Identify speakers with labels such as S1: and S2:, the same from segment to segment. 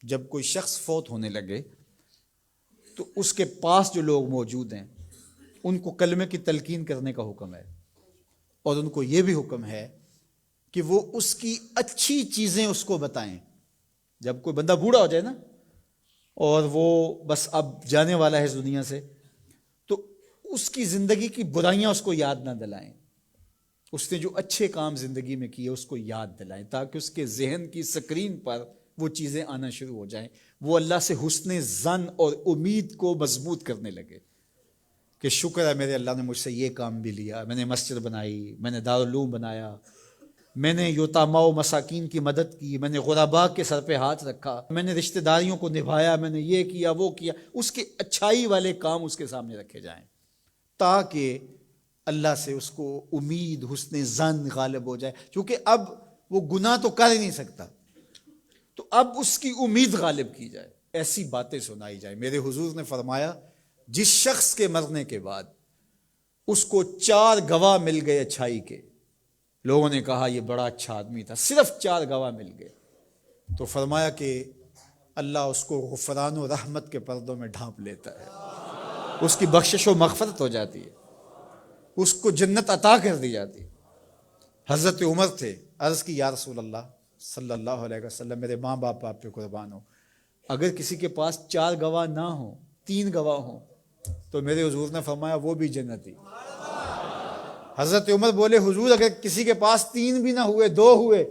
S1: جب کوئی شخص فوت ہونے لگے تو اس کے پاس جو لوگ موجود ہیں ان کو کلمے کی تلقین کرنے کا حکم ہے، اور ان کو یہ بھی حکم ہے کہ وہ اس کی اچھی چیزیں اس کو بتائیں۔ جب کوئی بندہ بوڑھا ہو جائے نا اور وہ بس اب جانے والا ہے اس دنیا سے، تو اس کی زندگی کی برائیاں اس کو یاد نہ دلائیں، اس نے جو اچھے کام زندگی میں کیے اس کو یاد دلائیں، تاکہ اس کے ذہن کی سکرین پر وہ چیزیں آنا شروع ہو جائیں، وہ اللہ سے حسن ظن اور امید کو مضبوط کرنے لگے کہ شکر ہے میرے اللہ نے مجھ سے یہ کام بھی لیا، میں نے مسجد بنائی، میں نے دارالعلوم بنایا، میں نے یتامیٰ و مساکین کی مدد کی، میں نے غرباء کے سر پہ ہاتھ رکھا، میں نے رشتہ داریوں کو نبھایا، میں نے یہ کیا وہ کیا۔ اس کے اچھائی والے کام اس کے سامنے رکھے جائیں تاکہ اللہ سے اس کو امید حسن ظن غالب ہو جائے، کیونکہ اب وہ گناہ تو کر ہی نہیں سکتا، تو اب اس کی امید غالب کی جائے، ایسی باتیں سنائی جائیں۔ میرے حضور نے فرمایا جس شخص کے مرنے کے بعد اس کو 4 گواہ مل گئے اچھائی کے، لوگوں نے کہا یہ بڑا اچھا آدمی تھا، صرف 4 گواہ مل گئے، تو فرمایا کہ اللہ اس کو غفران و رحمت کے پردوں میں ڈھانپ لیتا ہے، اس کی بخشش و مغفرت ہو جاتی ہے، اس کو جنت عطا کر دی جاتی ہے۔ حضرت عمر تھے، عرض کی یا رسول اللہ صلی اللہ علیہ وسلم، میرے ماں باپ آپ پہ قربان ہو، اگر کسی کے پاس 4 گواہ نہ ہوں، 3 گواہ ہوں، تو میرے حضور نے فرمایا وہ بھی جنتی۔ حضرت عمر بولے حضور اگر کسی کے پاس 3 بھی نہ ہوئے، 2 ہوئے،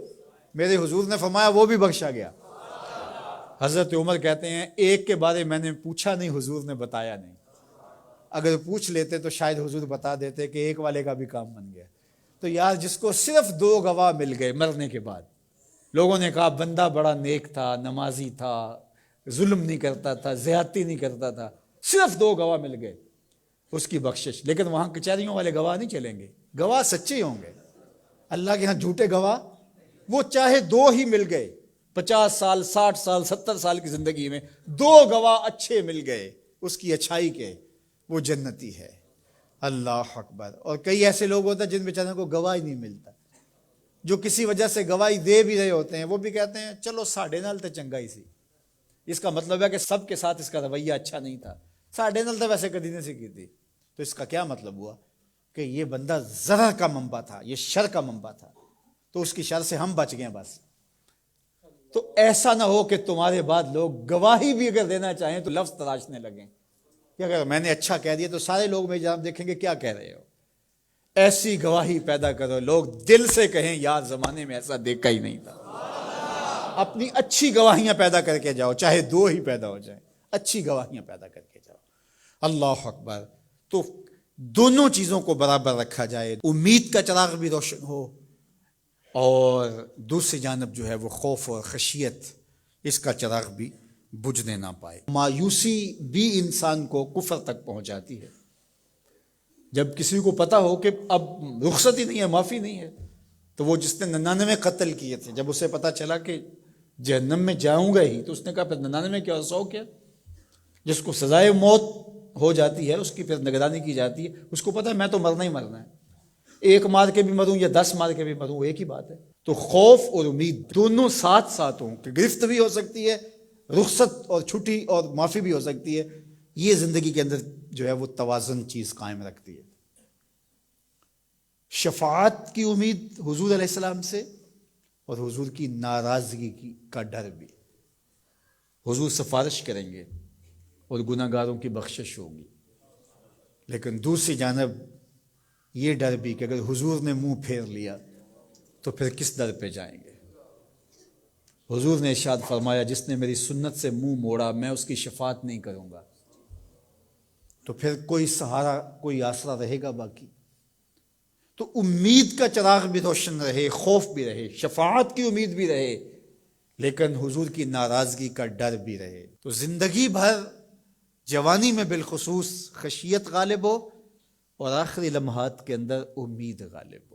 S1: میرے حضور نے فرمایا وہ بھی بخشا گیا۔ حضرت عمر کہتے ہیں ایک کے بارے میں نے پوچھا نہیں، حضور نے بتایا نہیں، اگر پوچھ لیتے تو شاید حضور بتا دیتے کہ ایک والے کا بھی کام بن گیا۔ تو یار جس کو صرف 2 گواہ مل گئے مرنے کے بعد، لوگوں نے کہا بندہ بڑا نیک تھا، نمازی تھا، ظلم نہیں کرتا تھا، زیادتی نہیں کرتا تھا، صرف 2 گواہ مل گئے، اس کی بخشش۔ لیکن وہاں کچہریوں والے گواہ نہیں چلیں گے، گواہ سچے ہوں گے، اللہ کے ہاں جھوٹے گواہ وہ چاہے 2 ہی مل گئے، 50 سال 60 سال 70 سال کی زندگی میں 2 گواہ اچھے مل گئے اس کی اچھائی کے، وہ جنتی ہے۔ اللہ اکبر۔ اور کئی ایسے لوگ ہوتے ہیں جن بیچاروں کو گواہ ہی نہیں ملتا، جو کسی وجہ سے گواہی دے بھی رہے ہوتے ہیں، وہ بھی کہتے ہیں چلو ساڑھے نال تے چنگا ہی سی۔ اس کا مطلب ہے کہ سب کے ساتھ اس کا رویہ اچھا نہیں تھا، ساڑھے نال تو ویسے کدی نہیں سی کی تھی۔ تو اس کا کیا مطلب ہوا کہ یہ بندہ ضرر کا منبع تھا، یہ شر کا منبع تھا، تو اس کی شر سے ہم بچ گئے بس۔ تو ایسا نہ ہو کہ تمہارے بعد لوگ گواہی بھی اگر دینا چاہیں تو لفظ تراشنے لگیں کہ اگر میں نے اچھا کہہ دیا تو سارے لوگ میری جانب دیکھیں گے کیا کہہ رہے ہو۔ ایسی گواہی پیدا کرو لوگ دل سے کہیں یار زمانے میں ایسا دیکھا ہی نہیں تھا۔ اپنی اچھی گواہیاں پیدا کر کے جاؤ، چاہے 2 ہی پیدا ہو جائیں، اچھی گواہیاں پیدا کر کے جاؤ۔ اللہ اکبر۔ تو دونوں چیزوں کو برابر رکھا جائے، امید کا چراغ بھی روشن ہو اور دوسری جانب جو ہے وہ خوف اور خشیت، اس کا چراغ بھی بجھنے نہ پائے۔ مایوسی بھی انسان کو کفر تک پہنچاتی ہے۔ جب کسی کو پتا ہو کہ اب رخصت ہی نہیں ہے، معافی نہیں ہے، تو وہ جس نے 99 قتل کیے تھے، جب اسے پتا چلا کہ جہنم میں جاؤں گا ہی، تو اس نے کہا پھر 99 کیا 100 کیا؟ جس کو سزائے موت ہو جاتی ہے اس کی پھر نگرانی کی جاتی ہے، اس کو پتا ہے میں تو مرنا ہی مرنا ہے، 1 مار کے بھی مروں یا 10 مار کے بھی مروں، ایک ہی بات ہے۔ تو خوف اور امید دونوں ساتھ ساتھ ہوں کہ گرفت بھی ہو سکتی ہے، رخصت اور چھٹی اور معافی بھی ہو سکتی ہے، یہ زندگی کے اندر جو ہے وہ توازن چیز قائم رکھتی ہے۔ شفاعت کی امید حضور علیہ السلام سے، اور حضور کی ناراضگی کا ڈر بھی۔ حضور سفارش کریں گے اور گناہ گاروں کی بخشش ہوگی، لیکن دوسری جانب یہ ڈر بھی کہ اگر حضور نے منہ پھیر لیا تو پھر کس در پہ جائیں گے۔ حضور نے ارشاد فرمایا جس نے میری سنت سے منہ موڑا میں اس کی شفاعت نہیں کروں گا، تو پھر کوئی سہارا کوئی آسرا رہے گا باقی؟ تو امید کا چراغ بھی روشن رہے، خوف بھی رہے، شفاعت کی امید بھی رہے، لیکن حضور کی ناراضگی کا ڈر بھی رہے۔ تو زندگی بھر جوانی میں بالخصوص خشیت غالب ہو اور آخری لمحات کے اندر امید غالب ہو۔